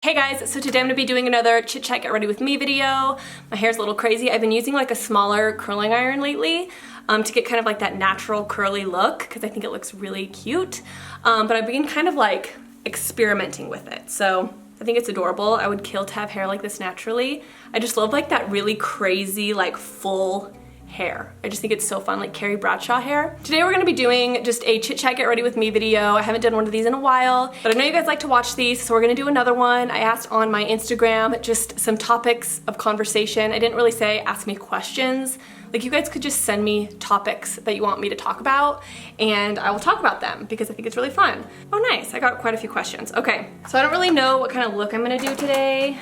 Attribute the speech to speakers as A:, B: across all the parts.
A: Hey guys, so today I'm going to be doing another Chit Chat Get Ready With Me video. My hair's a little crazy. I've been using like a smaller curling iron lately to get kind of like that natural curly look because I think it looks really cute. But I've been kind of like experimenting with it. So I think it's adorable. I would kill to have hair like this naturally. I just love like that really crazy like full hair. I just think it's so fun, like Carrie Bradshaw hair. Today we're gonna be doing just a Chit Chat Get Ready With Me video. I haven't done one of these in a while, but I know you guys like to watch these, so we're gonna do another one. I asked on my Instagram just some topics of conversation. I didn't really say ask me questions. Like you guys could just send me topics that you want me to talk about and I will talk about them because I think it's really fun. Oh nice, I got quite a few questions. Okay, so I don't really know what kind of look I'm gonna do today.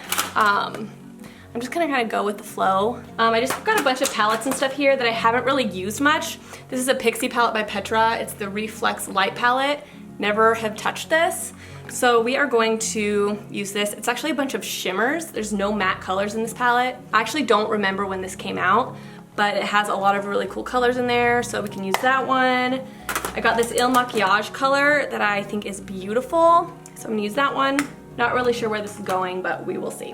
A: I'm just gonna kind of go with the flow. I just got a bunch of palettes and stuff here that I haven't really used much. This is a Pixie palette by Petra. It's the Reflex Light palette. Never have touched this. So we are going to use this. It's actually a bunch of shimmers. There's no matte colors in this palette. I actually don't remember when this came out, but it has a lot of really cool colors in there, so we can use that one. I got this Il Makiage color that I think is beautiful, so I'm gonna use that one. Not really sure where this is going, but we will see.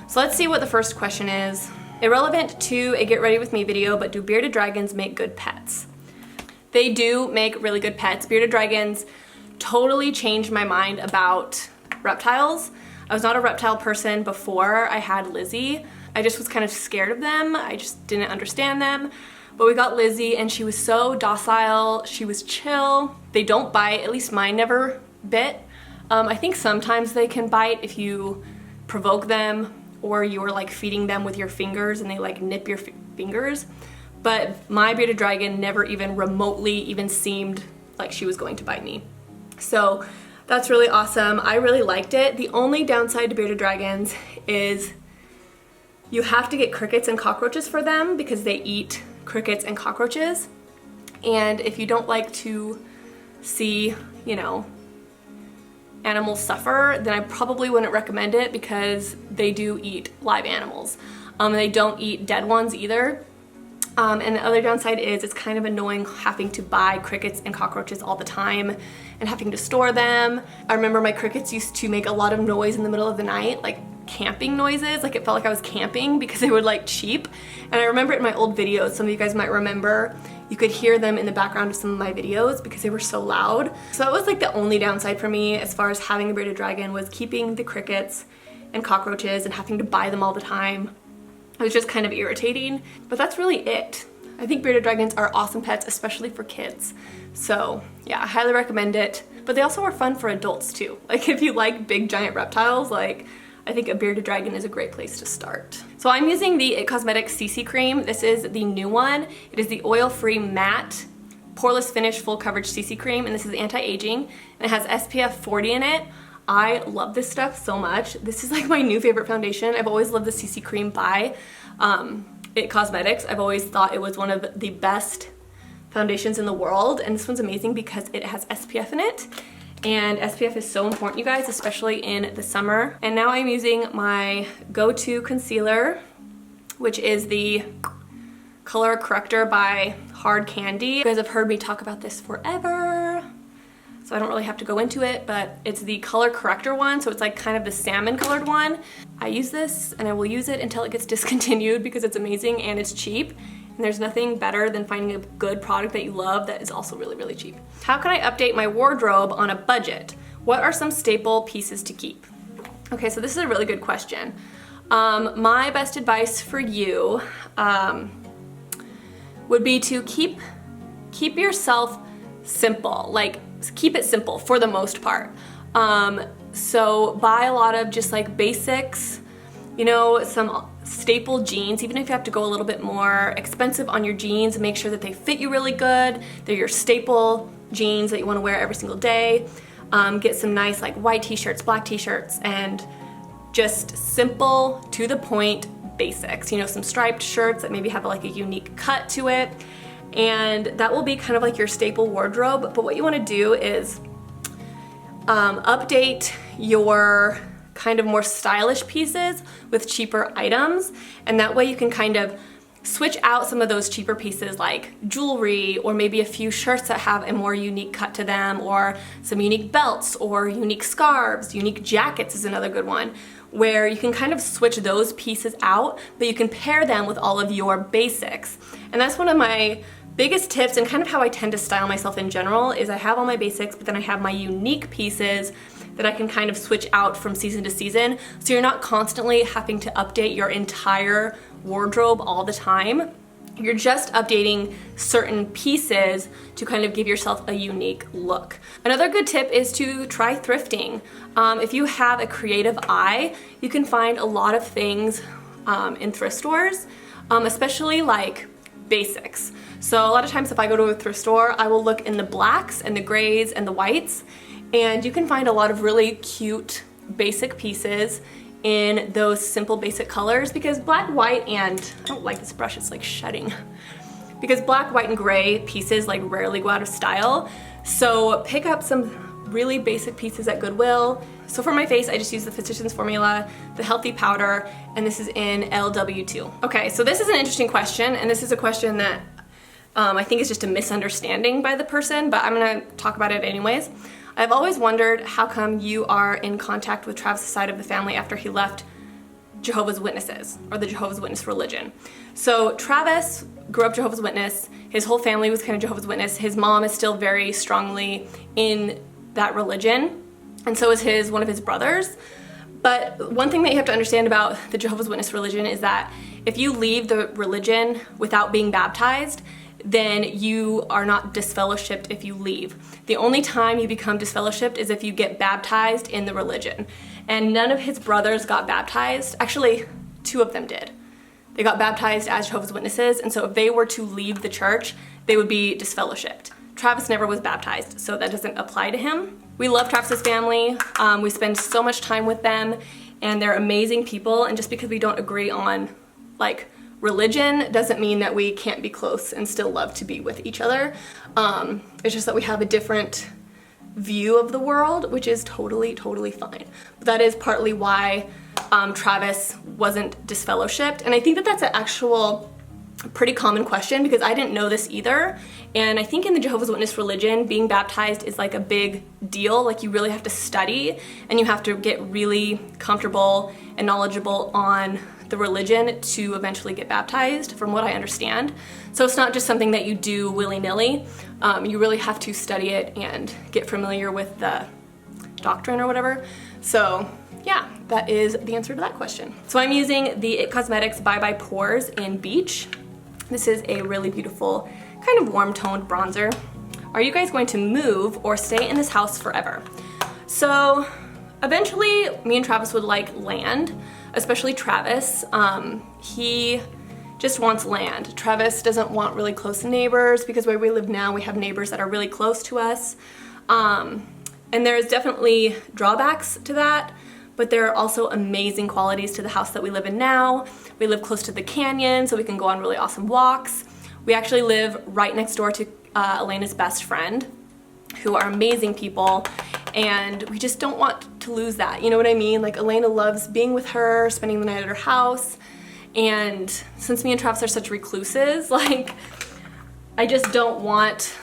A: So let's see what the first question is. Irrelevant to a Get Ready With Me video, but do bearded dragons make good pets? They do make really good pets. Bearded dragons totally changed my mind about reptiles. I was not a reptile person before I had Lizzie. I just was kind of scared of them. I just didn't understand them. But we got Lizzie and she was so docile. She was chill. They don't bite, at least mine never bit. I think sometimes they can bite if you provoke them or you're like feeding them with your fingers and they like nip your fingers. But my bearded dragon never even remotely even seemed like she was going to bite me. So that's really awesome. I really liked it. The only downside to bearded dragons is you have to get crickets and cockroaches for them because they eat crickets and cockroaches. And if you don't like to see, you know, animals suffer, then I probably wouldn't recommend it because they do eat live animals. They don't eat dead ones either. And the other downside is it's kind of annoying having to buy crickets and cockroaches all the time and having to store them. I remember my crickets used to make a lot of noise in the middle of the night, like camping noises, like it felt like I was camping because they would like cheep. And I remember in my old videos, some of you guys might remember, you could hear them in the background of some of my videos because they were so loud. So that was like the only downside for me as far as having a bearded dragon was keeping the crickets and cockroaches and having to buy them all the time. It was just kind of irritating, but that's really it. I think bearded dragons are awesome pets, especially for kids. So yeah, I highly recommend it. But they also are fun for adults too. Like if you like big giant reptiles, like I think a bearded dragon is a great place to start. So I'm using the It Cosmetics CC Cream. This is the new one. It is the oil-free matte, poreless finish, full coverage CC Cream, and this is anti-aging, and it has SPF 40 in it. I love this stuff so much. This is like my new favorite foundation. I've always loved the CC Cream by It Cosmetics. I've always thought it was one of the best foundations in the world, and this one's amazing because it has SPF in it. And SPF is so important, you guys, especially in the summer. And now I'm using my go-to concealer, which is the Color Corrector by Hard Candy. You guys have heard me talk about this forever, so I don't really have to go into it, but it's the Color Corrector one, so it's like kind of the salmon colored one. I use this and I will use it until it gets discontinued because it's amazing and it's cheap. And there's nothing better than finding a good product that you love that is also really, really cheap. How can I update my wardrobe on a budget? What are some staple pieces to keep? Okay, so this is a really good question. My best advice for you would be to keep yourself simple. Like, keep it simple for the most part. So buy a lot of just like basics, you know, some staple jeans, even if you have to go a little bit more expensive on your jeans, make sure that they fit you really good. They're your staple jeans that you want to wear every single day. Get some nice like white t-shirts, black t-shirts, and just simple, to the point basics. You know, some striped shirts that maybe have like a unique cut to it. And that will be kind of like your staple wardrobe. But what you want to do is update your kind of more stylish pieces with cheaper items, and that way you can kind of switch out some of those cheaper pieces like jewelry, or maybe a few shirts that have a more unique cut to them, or some unique belts or unique scarves. Unique jackets is another good one, where you can kind of switch those pieces out, but you can pair them with all of your basics. And that's one of my biggest tips, and kind of how I tend to style myself in general, is I have all my basics, but then I have my unique pieces that I can kind of switch out from season to season, so you're not constantly having to update your entire wardrobe all the time. You're just updating certain pieces to kind of give yourself a unique look. Another good tip is to try thrifting. If you have a creative eye, you can find a lot of things in thrift stores, especially like basics. So a lot of times if I go to a thrift store, I will look in the blacks and the grays and the whites, and you can find a lot of really cute basic pieces in those simple basic colors, because black, white, and I don't like this brush, it's like shedding. Because black, white, and gray pieces like rarely go out of style. So pick up some really basic pieces at Goodwill. So for my face, I just use the Physicians Formula, the Healthy Powder, and this is in LW2. Okay, so this is an interesting question, and this is a question that I think is just a misunderstanding by the person, but I'm gonna talk about it anyways. I've always wondered how come you are in contact with Travis' side of the family after he left Jehovah's Witnesses, or the Jehovah's Witness religion. So Travis grew up Jehovah's Witness, his whole family was kind of Jehovah's Witness, his mom is still very strongly in that religion, and so is one of his brothers. But one thing that you have to understand about the Jehovah's Witness religion is that if you leave the religion without being baptized, then you are not disfellowshipped if you leave. The only time you become disfellowshipped is if you get baptized in the religion. And none of his brothers got baptized. Actually, 2 of them did. They got baptized as Jehovah's Witnesses, and so if they were to leave the church, they would be disfellowshipped. Travis never was baptized, so that doesn't apply to him. We love Travis's family. We spend so much time with them, and they're amazing people, and just because we don't agree on like religion doesn't mean that we can't be close and still love to be with each other. It's just that we have a different view of the world, which is totally fine. But that is partly why Travis wasn't disfellowshipped, and I think that that's an actual pretty common question, because I didn't know this either. And I think in the Jehovah's Witness religion, being baptized is like a big deal. Like you really have to study, and you have to get really comfortable and knowledgeable on the religion to eventually get baptized, from what I understand. So it's not just something that you do willy-nilly. You really have to study it and get familiar with the doctrine or whatever. So yeah, that is the answer to that question. So I'm using the IT Cosmetics Bye Bye Pores in Beach. This is a really beautiful, kind of warm-toned bronzer. Are you guys going to move or stay in this house forever? So eventually, me and Travis would like land, especially Travis. He just wants land. Travis doesn't want really close neighbors, because where we live now, we have neighbors that are really close to us. And there's definitely drawbacks to that, but there are also amazing qualities to the house that we live in now. We live close to the canyon, so we can go on really awesome walks. We actually live right next door to Elena's best friend, who are amazing people, and we just don't want to lose that. You know what I mean? Like, Elena loves being with her, spending the night at her house, and since me and Travis are such recluses, like, I just don't want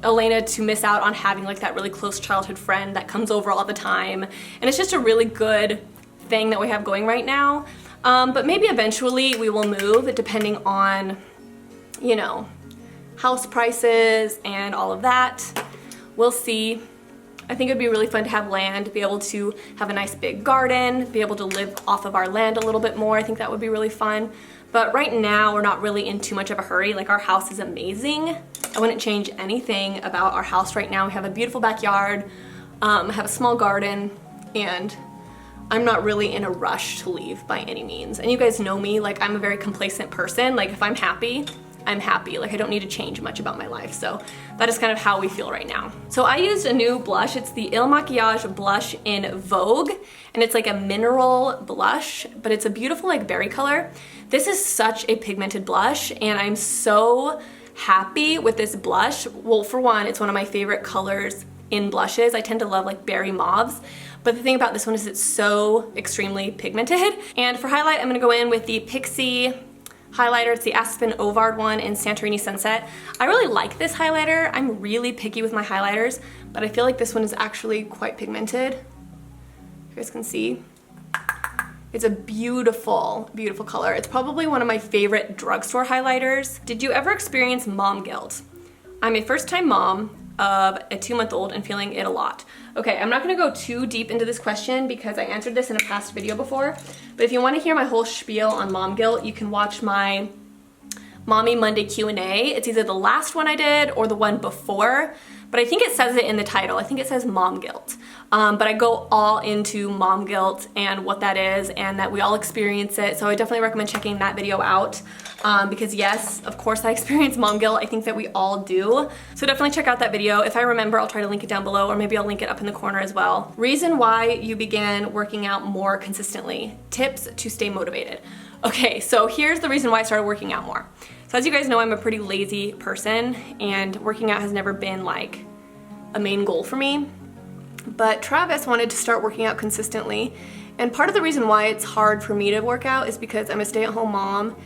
A: Elena to miss out on having like that really close childhood friend that comes over all the time. And it's just a really good thing that we have going right now. But maybe eventually we will move, depending on, you know, house prices and all of that. We'll see. I think it'd be really fun to have land, be able to have a nice big garden, be able to live off of our land a little bit more. I think that would be really fun. But right now, we're not really in too much of a hurry. Like, our house is amazing. I wouldn't change anything about our house right now. We have a beautiful backyard, have a small garden, and I'm not really in a rush to leave by any means. And you guys know me, like, I'm a very complacent person. Like, if I'm happy, I'm happy. Like, I don't need to change much about my life. So that is kind of how we feel right now. So I used a new blush. It's the Il Makiage blush in Vogue, and it's like a mineral blush, but it's a beautiful like berry color. This is such a pigmented blush, and I'm so happy with this blush. Well, for one, it's one of my favorite colors in blushes. I tend to love like berry mauves, but the thing about this one is it's so extremely pigmented. And for highlight, I'm gonna go in with the Pixie highlighter. It's the Aspen Ovard one in Santorini Sunset. I really like this highlighter. I'm really picky with my highlighters, but I feel like this one is actually quite pigmented. You guys can see. It's a beautiful, beautiful color. It's probably one of my favorite drugstore highlighters. Did you ever experience mom guilt? I'm a first-time mom of a 2-month-old and feeling it a lot. Okay, I'm not gonna go too deep into this question because I answered this in a past video before, but if you wanna hear my whole spiel on mom guilt, you can watch my Mommy Monday Q&A. It's either the last one I did or the one before, but I think it says it in the title. I think it says mom guilt. But I go all into mom guilt and what that is and that we all experience it. So I definitely recommend checking that video out because yes, of course I experience mom guilt. I think that we all do. So definitely check out that video. If I remember, I'll try to link it down below or maybe I'll link it up in the corner as well. Reason why you began working out more consistently. Tips to stay motivated. Okay, so here's the reason why I started working out more. So as you guys know, I'm a pretty lazy person and working out has never been like a main goal for me. But Travis wanted to start working out consistently. And part of the reason why it's hard for me to work out is because I'm a stay-at-home mom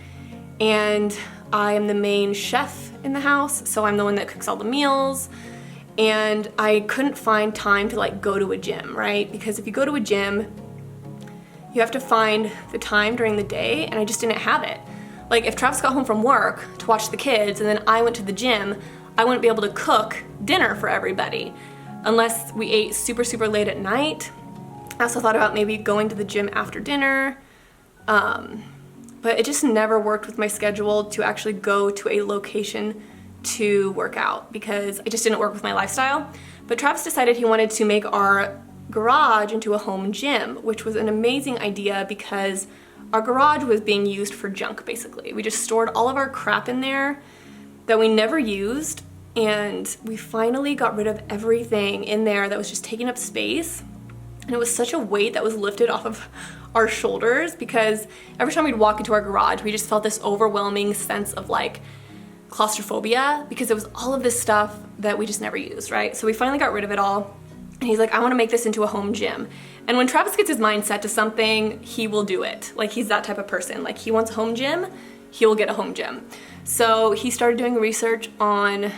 A: and I am the main chef in the house. So I'm the one that cooks all the meals. And I couldn't find time to like go to a gym, right? Because if you go to a gym, you have to find the time during the day and I just didn't have it. Like if Travis got home from work to watch the kids and then I went to the gym, I wouldn't be able to cook dinner for everybody unless we ate super, super late at night. I also thought about maybe going to the gym after dinner, but it just never worked with my schedule to actually go to a location to work out because it just didn't work with my lifestyle. But Travis decided he wanted to make our garage into a home gym, which was an amazing idea because our garage was being used for junk basically. We just stored all of our crap in there that we never used, and we finally got rid of everything in there that was just taking up space. And it was such a weight that was lifted off of our shoulders because every time we'd walk into our garage, we just felt this overwhelming sense of like claustrophobia because it was all of this stuff that we just never used, right? So we finally got rid of it all. And he's like, I want to make this into a home gym. And when Travis gets his mind set to something, he will do it. Like he's that type of person. Like he wants a home gym, he will get a home gym. So he started doing research on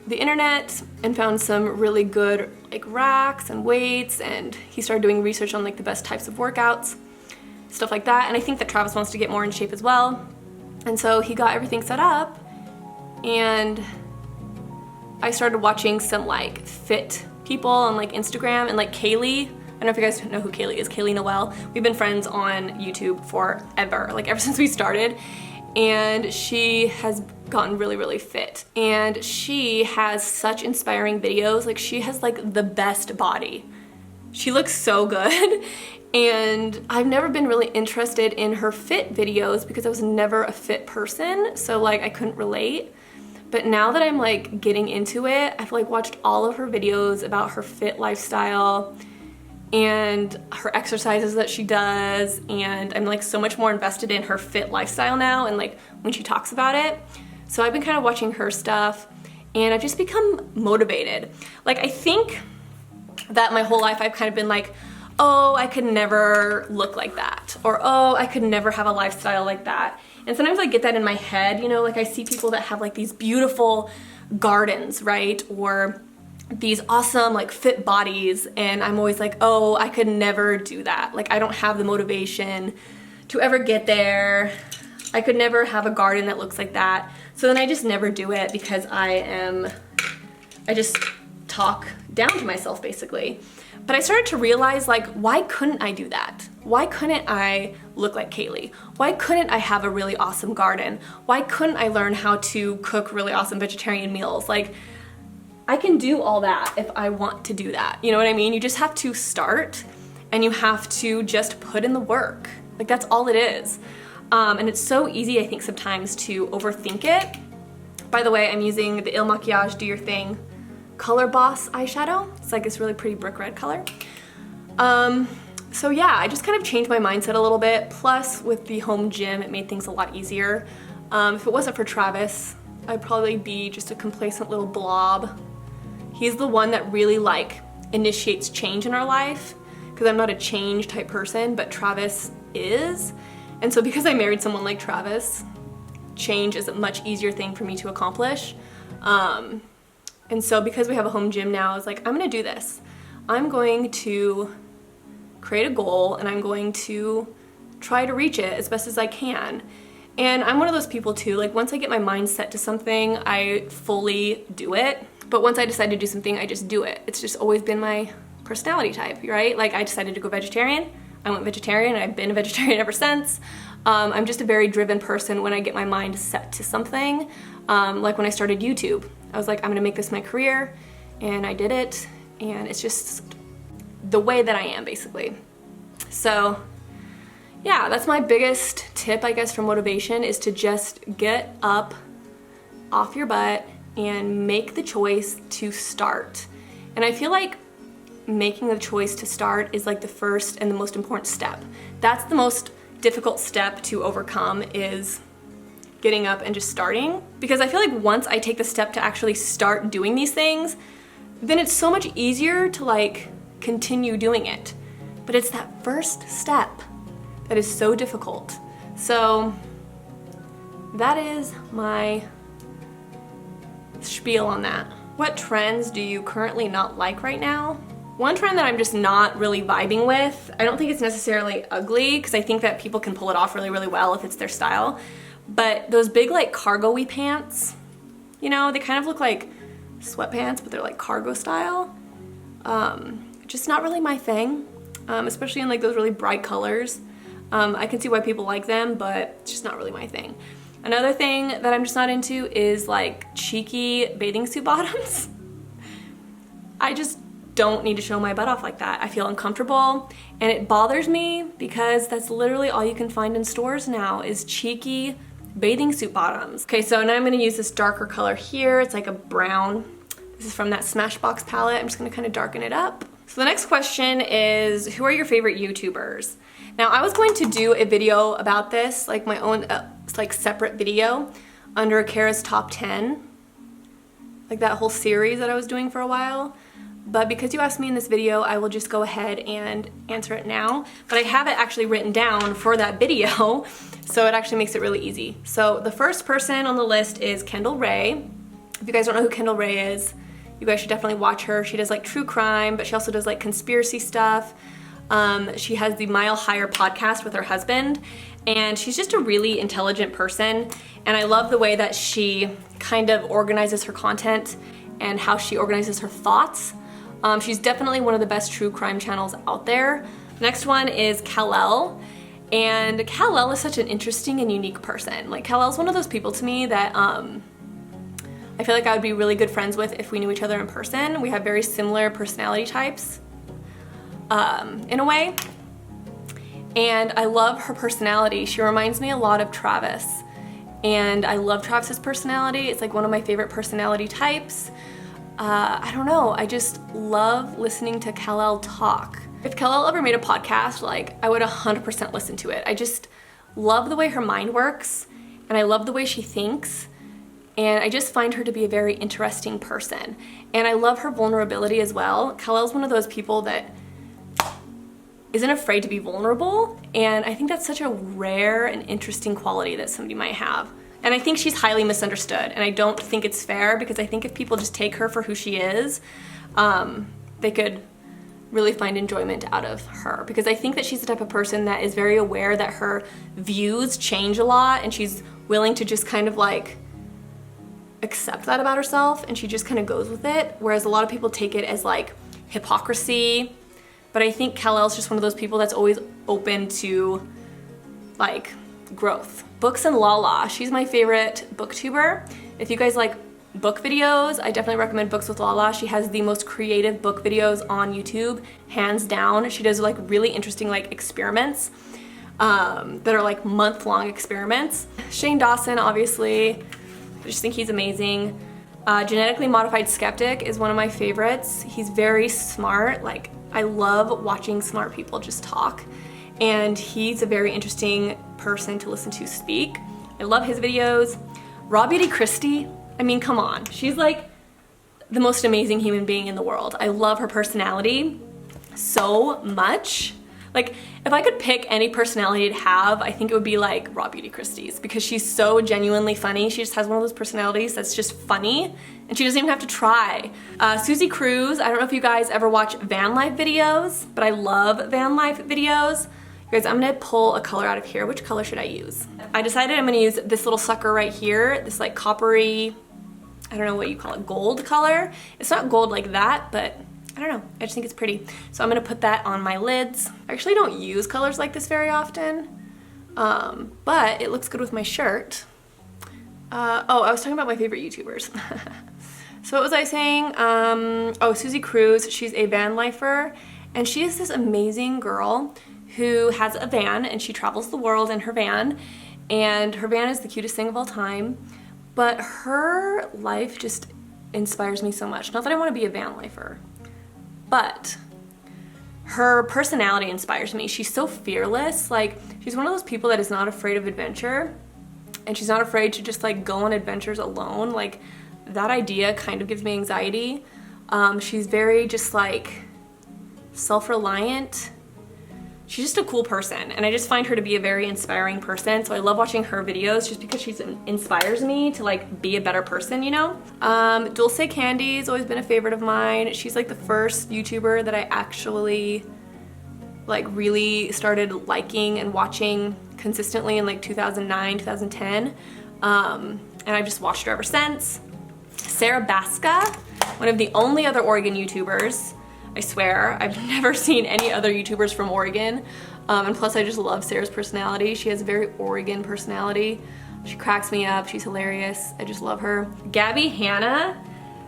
A: the internet and found some really good like racks and weights, and he started doing research on like the best types of workouts, stuff like that. And I think that Travis wants to get more in shape as well. And so he got everything set up and I started watching some like fit people on like Instagram and like Kaylee. I don't know if you guys know who Kaylee is, Kaylee Noel. We've been friends on YouTube forever, like ever since we started. And she has gotten really, really fit. And she has such inspiring videos. Like she has like the best body. She looks so good. And I've never been really interested in her fit videos because I was never a fit person. So like I couldn't relate. But now that I'm like getting into it, I've like watched all of her videos about her fit lifestyle and her exercises that she does, and I'm like so much more invested in her fit lifestyle now and like when she talks about it. So I've been kind of watching her stuff and I've just become motivated. Like I think that my whole life I've kind of been like, oh, I could never look like that, or oh, I could never have a lifestyle like that. And sometimes I get that in my head, you know, like I see people that have like these beautiful gardens, right? Or these awesome like fit bodies, and I'm always like, oh, I could never do that. Like I don't have the motivation to ever get there. I could never have a garden that looks like that. So then I just never do it because I just talk down to myself basically. But I started to realize like, why couldn't I do that? Why couldn't I look like Kaylee? Why couldn't I have a really awesome garden? Why couldn't I learn how to cook really awesome vegetarian meals? Like I can do all that if I want to do that. You know what I mean? You just have to start and you have to just put in the work. Like that's all it is. And it's so easy, I think, sometimes to overthink it. By the way, I'm using the Il Makiage Do Your Thing Color Boss eyeshadow. It's like this really pretty brick red color. So yeah, I just kind of changed my mindset a little bit. Plus with the home gym, it made things a lot easier. If it wasn't for Travis, I'd probably be just a complacent little blob. He's the one that really like initiates change in our life because I'm not a change type person, but Travis is. And so because I married someone like Travis, change is a much easier thing for me to accomplish. And so because we have a home gym now, I was like, I'm gonna do this. I'm going to create a goal and I'm going to try to reach it as best as I can. And I'm one of those people too, like once I get my mind set to something, I fully do it. But once I decide to do something, I just do it. It's just always been my personality type, right? Like I decided to go vegetarian, I went vegetarian, and I've been a vegetarian ever since. I'm just a very driven person when I get my mind set to something. Like when I started YouTube, I was like, I'm gonna make this my career, and I did it, and it's just the way that I am, basically. So yeah, that's my biggest tip, I guess, for motivation, is to just get up off your butt and make the choice to start. And I feel like making the choice to start is like the first and the most important step. That's the most difficult step to overcome, is getting up and just starting. Because I feel like once I take the step to actually start doing these things, then it's so much easier to like continue doing it. But it's that first step that is so difficult. So that is my spiel on that. What trends do you currently not like right now? One trend that I'm just not really vibing with, I don't think it's necessarily ugly, because I think that people can pull it off really, really well if it's their style, but those big like cargo-y pants, you know, they kind of look like sweatpants, but they're like cargo style. Just not really my thing, especially in like those really bright colors. I can see why people like them, but it's just not really my thing. Another thing that I'm just not into is like cheeky bathing suit bottoms. I just don't need to show my butt off like that. I feel uncomfortable, and it bothers me because that's literally all you can find in stores now is cheeky bathing suit bottoms. Okay, so now I'm gonna use this darker color here. It's like a brown. This is from that Smashbox palette. I'm just gonna kind of darken it up. So the next question is, who are your favorite YouTubers? Now I was going to do a video about this, like my own like separate video under Carah's top 10, like that whole series that I was doing for a while. But because you asked me in this video, I will just go ahead and answer it now. But I have it actually written down for that video, so it actually makes it really easy. So the first person on the list is Kendall Rae. If you guys don't know who Kendall Rae is, you guys should definitely watch her. She does like true crime, but she also does like conspiracy stuff. She has the Mile Higher podcast with her husband, and she's just a really intelligent person. And I love the way that she kind of organizes her content and how she organizes her thoughts. She's definitely one of the best true crime channels out there. Next one is Kal-El. And Kal-El is such an interesting and unique person. Like Kal-El's one of those people to me that I feel like I would be really good friends with if we knew each other in person. We have very similar personality types in a way. And I love her personality. She reminds me a lot of Travis. And I love Travis's personality. It's like one of my favorite personality types. I don't know, I just love listening to Kal-El talk. If Kal-El ever made a podcast, like I would 100% listen to it. I just love the way her mind works, and I love the way she thinks, and I just find her to be a very interesting person. And I love her vulnerability as well. Kal-El's one of those people that isn't afraid to be vulnerable, and I think that's such a rare and interesting quality that somebody might have. And I think she's highly misunderstood, and I don't think it's fair, because I think if people just take her for who she is, they could really find enjoyment out of her. Because I think that she's the type of person that is very aware that her views change a lot, and she's willing to just kind of like accept that about herself, and she just kind of goes with it, whereas a lot of people take it as like hypocrisy. But I think Kal-El's just one of those people that's always open to like growth. Books and Lala, she's my favorite booktuber. If you guys like book videos, I definitely recommend Books with Lala. She has the most creative book videos on YouTube, hands down. She does like really interesting like experiments that are like month-long experiments. Shane Dawson, obviously, I just think he's amazing. Genetically Modified Skeptic is one of my favorites. He's very smart. Like, I love watching smart people just talk, and he's a very interesting person to listen to speak. I love his videos. Raw Beauty Christie, I mean, come on. She's like the most amazing human being in the world. I love her personality so much. Like, if I could pick any personality to have, I think it would be like Raw Beauty Christie's, because she's so genuinely funny. She just has one of those personalities that's just funny, and she doesn't even have to try. Susie Cruz, I don't know if you guys ever watch van life videos, but I love van life videos. You guys, I'm gonna pull a color out of here. Which color should I use? I decided I'm gonna use this little sucker right here, this like coppery, I don't know what you call it, gold color. It's not gold like that, but I don't know, I just think it's pretty. So I'm gonna put that on my lids. I actually don't use colors like this very often, but it looks good with my shirt. Oh, I was talking about my favorite YouTubers. So what was I saying? Oh, Susie Cruz, she's a van lifer, and she is this amazing girl who has a van, and she travels the world in her van, and her van is the cutest thing of all time, but her life just inspires me so much. Not that I want to be a van lifer, but her personality inspires me. She's so fearless. Like, she's one of those people that is not afraid of adventure, and she's not afraid to just like go on adventures alone. Like, that idea kind of gives me anxiety. She's very just like self-reliant. She's just a cool person, and I just find her to be a very inspiring person. So I love watching her videos just because she inspires me to like be a better person, you know? Dulce Candy's always been a favorite of mine. She's like the first YouTuber that I actually like really started liking and watching consistently in like 2009, 2010. And I've just watched her ever since. Sarah Baska, one of the only other Oregon YouTubers. I swear, I've never seen any other YouTubers from Oregon. And plus I just love Sarah's personality. She has a very Oregon personality. She cracks me up, she's hilarious. I just love her. Gabby Hanna.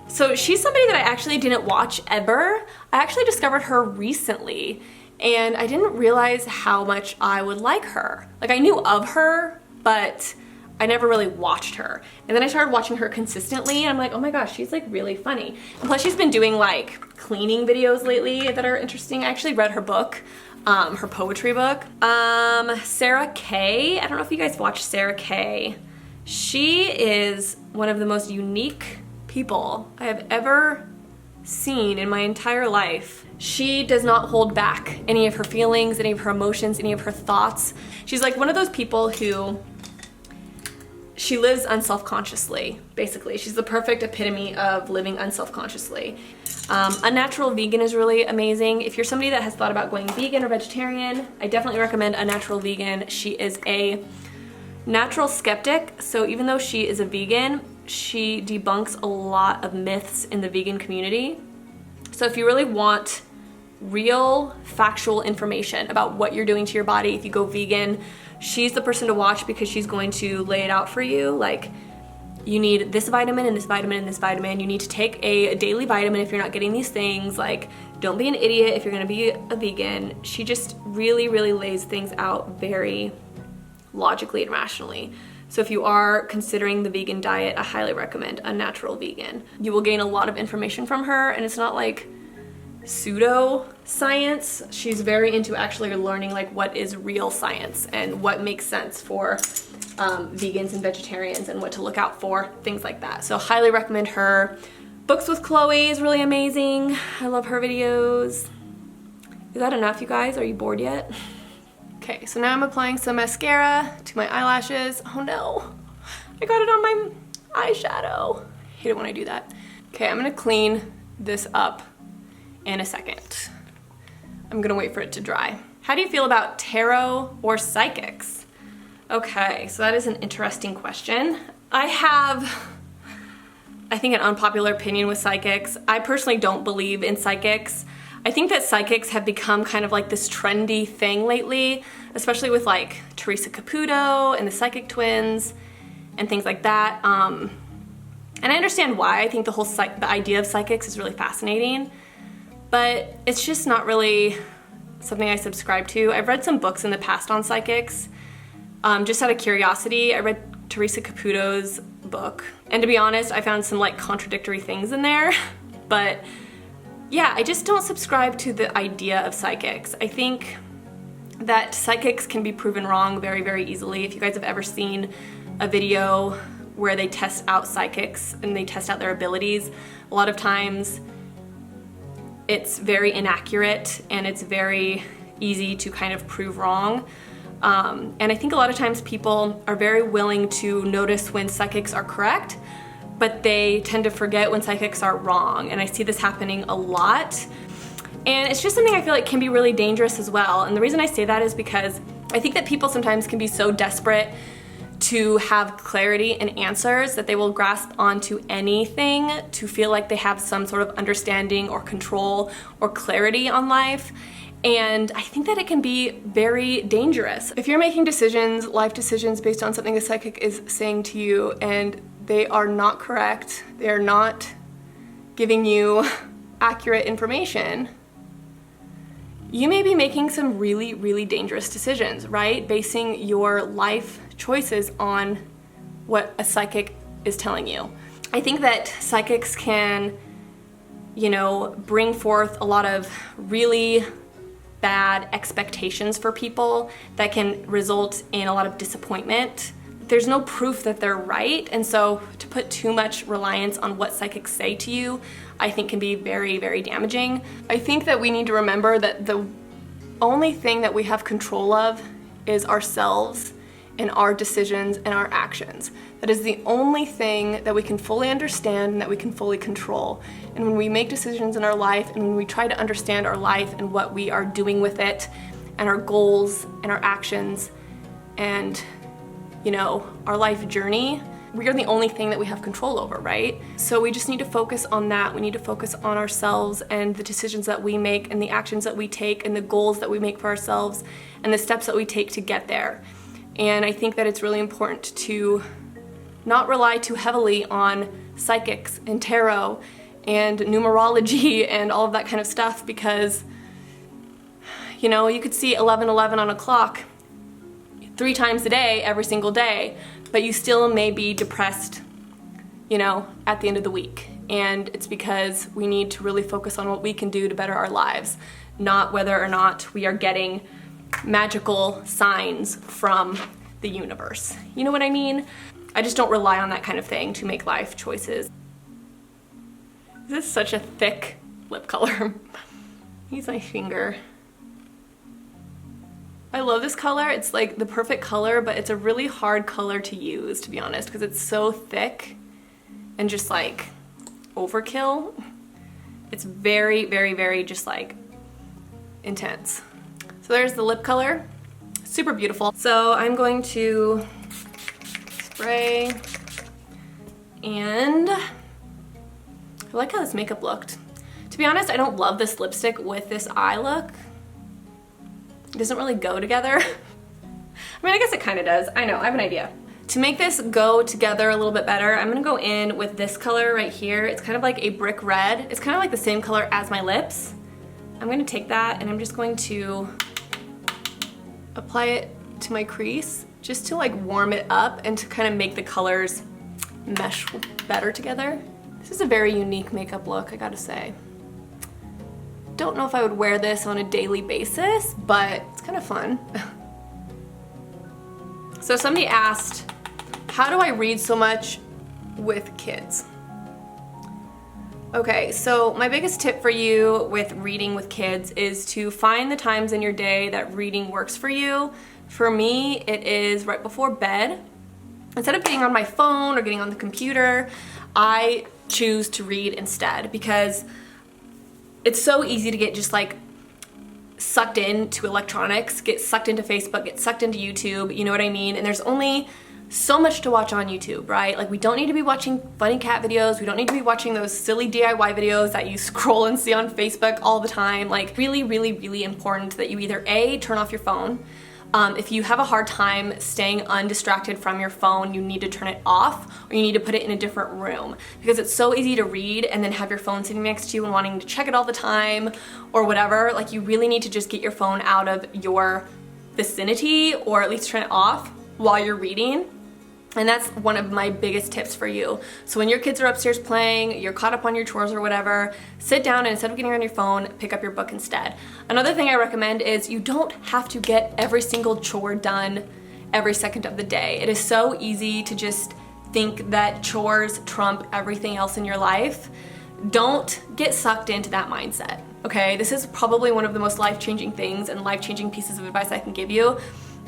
A: So she's somebody that I actually didn't watch ever. I actually discovered her recently, and I didn't realize how much I would like her. Like, I knew of her, but I never really watched her. And then I started watching her consistently, and I'm like, oh my gosh, she's like really funny. And plus she's been doing like cleaning videos lately that are interesting. I actually read her book, her poetry book. Sarah Kay, I don't know if you guys watch Sarah Kay. She is one of the most unique people I have ever seen in my entire life. She does not hold back any of her feelings, any of her emotions, any of her thoughts. She's like one of those people who she lives unselfconsciously, basically. She's the perfect epitome of living unselfconsciously. Unnatural Vegan is really amazing. If you're somebody that has thought about going vegan or vegetarian, I definitely recommend Unnatural Vegan. She is a natural skeptic, so even though she is a vegan, she debunks a lot of myths in the vegan community. So if you really want real factual information about what you're doing to your body if you go vegan, she's the person to watch, because she's going to lay it out for you. Like, you need this vitamin and this vitamin and this vitamin. You need to take a daily vitamin if you're not getting these things. Like, don't be an idiot if you're gonna be a vegan. She just really, really lays things out very logically and rationally. So if you are considering the vegan diet, I highly recommend Unnatural Vegan. You will gain a lot of information from her, and it's not like pseudo science. She's very into actually learning like what is real science and what makes sense for vegans and vegetarians and what to look out for, things like that. So highly recommend her. Books with Chloe is really amazing. I love her videos. Is that enough, you guys? Are you bored yet? Okay, so now I'm applying some mascara to my eyelashes. Oh no, I got it on my eyeshadow. I hate it when I do that. Okay, I'm gonna clean this up in a second. I'm gonna wait for it to dry. How do you feel about tarot or psychics? Okay, so that is an interesting question. I have, I think, an unpopular opinion with psychics. I personally don't believe in psychics. I think that psychics have become kind of like this trendy thing lately, especially with like Teresa Caputo and the Psychic Twins and things like that. And I understand why. I think the idea of psychics is really fascinating, but it's just not really something I subscribe to. I've read some books in the past on psychics. Just out of curiosity, I read Teresa Caputo's book, and to be honest, I found some like contradictory things in there, but yeah, I just don't subscribe to the idea of psychics. I think that psychics can be proven wrong very, very easily. If you guys have ever seen a video where they test out psychics and they test out their abilities, a lot of times it's very inaccurate and it's very easy to kind of prove wrong. And I think a lot of times people are very willing to notice when psychics are correct, but they tend to forget when psychics are wrong. And I see this happening a lot. And it's just something I feel like can be really dangerous as well. And the reason I say that is because I think that people sometimes can be so desperate to have clarity and answers that they will grasp onto anything to feel like they have some sort of understanding or control or clarity on life. And I think that it can be very dangerous. If you're making decisions, life decisions, based on something a psychic is saying to you and they are not correct, they are not giving you accurate information, you may be making some really, really dangerous decisions, right? Basing your life choices on what a psychic is telling you. I think that psychics can, bring forth a lot of really bad expectations for people that can result in a lot of disappointment. There's no proof that they're right, and so to put too much reliance on what psychics say to you, I think can be very, very damaging. I think that we need to remember that the only thing that we have control of is ourselves and our decisions and our actions. That is the only thing that we can fully understand and that we can fully control. And when we make decisions in our life and when we try to understand our life and what we are doing with it and our goals and our actions and, our life journey, we are the only thing that we have control over, right? So we just need to focus on that. We need to focus on ourselves and the decisions that we make and the actions that we take and the goals that we make for ourselves and the steps that we take to get there. And I think that it's really important to not rely too heavily on psychics and tarot and numerology and all of that kind of stuff because, you could see 11:11 on a clock 3 times a day, every single day, but you still may be depressed, at the end of the week. And it's because we need to really focus on what we can do to better our lives, not whether or not we are getting magical signs from the universe. You know what I mean? I just don't rely on that kind of thing to make life choices. This is such a thick lip color. Use my finger. I love this color. It's like the perfect color, but it's a really hard color to use, to be honest, because it's so thick and just like overkill. It's very, very, very just like intense. So there's the lip color. Super beautiful. So I'm going to spray, and I like how this makeup looked. To be honest, I don't love this lipstick with this eye look. It doesn't really go together. I guess it kind of does. I know, I have an idea. To make this go together a little bit better, I'm gonna go in with this color right here. It's kind of like a brick red. It's kind of like the same color as my lips. I'm gonna take that and I'm just going to apply it to my crease just to like warm it up and to kind of make the colors mesh better together. This is a very unique makeup look, I gotta say. Don't know if I would wear this on a daily basis, but it's kind of fun. So somebody asked, how do I read so much with kids? Okay, so my biggest tip for you with reading with kids is to find the times in your day that reading works for you. For me, it is right before bed. Instead of getting on my phone or getting on the computer, I choose to read instead because it's so easy to get just like sucked into electronics, get sucked into Facebook, get sucked into YouTube, you know what I mean? And there's only so much to watch on YouTube, right? Like we don't need to be watching funny cat videos. We don't need to be watching those silly DIY videos that you scroll and see on Facebook all the time. Like really, really, really important that you either A, turn off your phone. If you have a hard time staying undistracted from your phone, you need to turn it off or you need to put it in a different room because it's so easy to read and then have your phone sitting next to you and wanting to check it all the time or whatever. Like you really need to just get your phone out of your vicinity or at least turn it off while you're reading. And that's one of my biggest tips for you. So when your kids are upstairs playing, you're caught up on your chores or whatever, sit down and instead of getting on your phone, pick up your book instead. Another thing I recommend is you don't have to get every single chore done every second of the day. It is so easy to just think that chores trump everything else in your life. don't get sucked into that mindset, okay? This is probably one of the most life-changing things and life-changing pieces of advice I can give you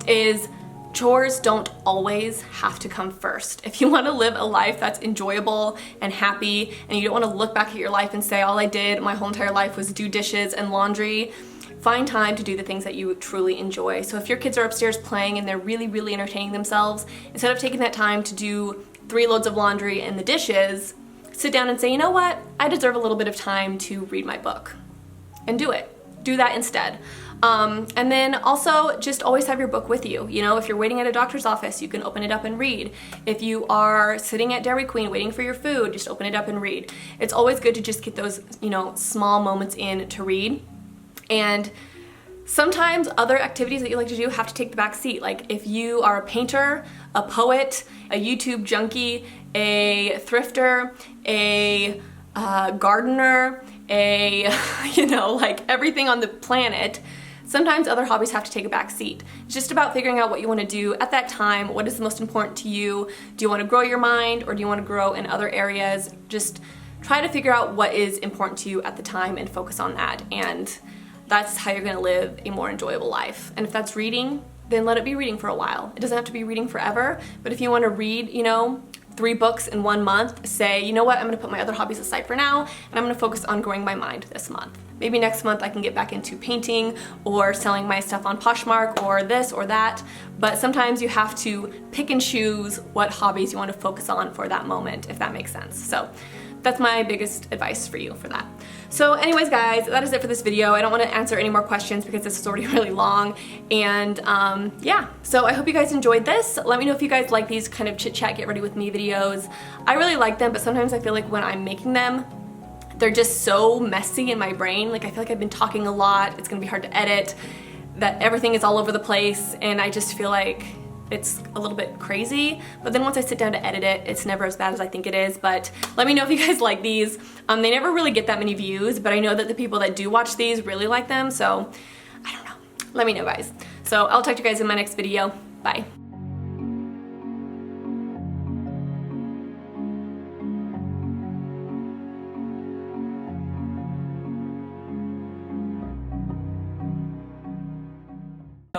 A: is chores don't always have to come first. If you want to live a life that's enjoyable and happy, and you don't want to look back at your life and say, all I did my whole entire life was do dishes and laundry, find time to do the things that you truly enjoy. So if your kids are upstairs playing and they're really, really entertaining themselves, instead of taking that time to do 3 loads of laundry and the dishes, sit down and say, you know what? I deserve a little bit of time to read my book. And do it. Do that instead. And then also just always have your book with you. You know, if you're waiting at a doctor's office, you can open it up and read. If you are sitting at Dairy Queen waiting for your food, just open it up and read. It's always good to just get those, you know, small moments in to read. And sometimes other activities that you like to do have to take the back seat. Like if you are a painter, a poet, a YouTube junkie, a thrifter, a gardener, you know, like everything on the planet, sometimes other hobbies have to take a back seat. It's just about figuring out what you want to do at that time. What is the most important to you? Do you want to grow your mind, or do you want to grow in other areas? Just try to figure out what is important to you at the time and focus on that. And that's how you're going to live a more enjoyable life. And if that's reading, then let it be reading for a while. It doesn't have to be reading forever, but if you want to read, you know, 3 books in 1 month, say, you know what, I'm gonna put my other hobbies aside for now, and I'm gonna focus on growing my mind this month. Maybe next month I can get back into painting or selling my stuff on Poshmark or this or that, but sometimes you have to pick and choose what hobbies you want to focus on for that moment, if that makes sense. So that's my biggest advice for you for that. So anyways guys, that is it for this video. I don't want to answer any more questions because this is already really long, and yeah, so I hope you guys enjoyed this. Let me know if you guys like these kind of chit-chat get ready with me videos. I really like them, but sometimes I feel like when I'm making them, they're just so messy in my brain. Like I feel like I've been talking a lot, it's gonna be hard to edit, that everything is all over the place, and I just feel like it's a little bit crazy, but then once I sit down to edit it, it's never as bad as I think it is. But let me know if you guys like these. They never really get that many views, but I know that the people that do watch these really like them, so I don't know. Let me know, guys. So I'll talk to you guys in my next video. Bye.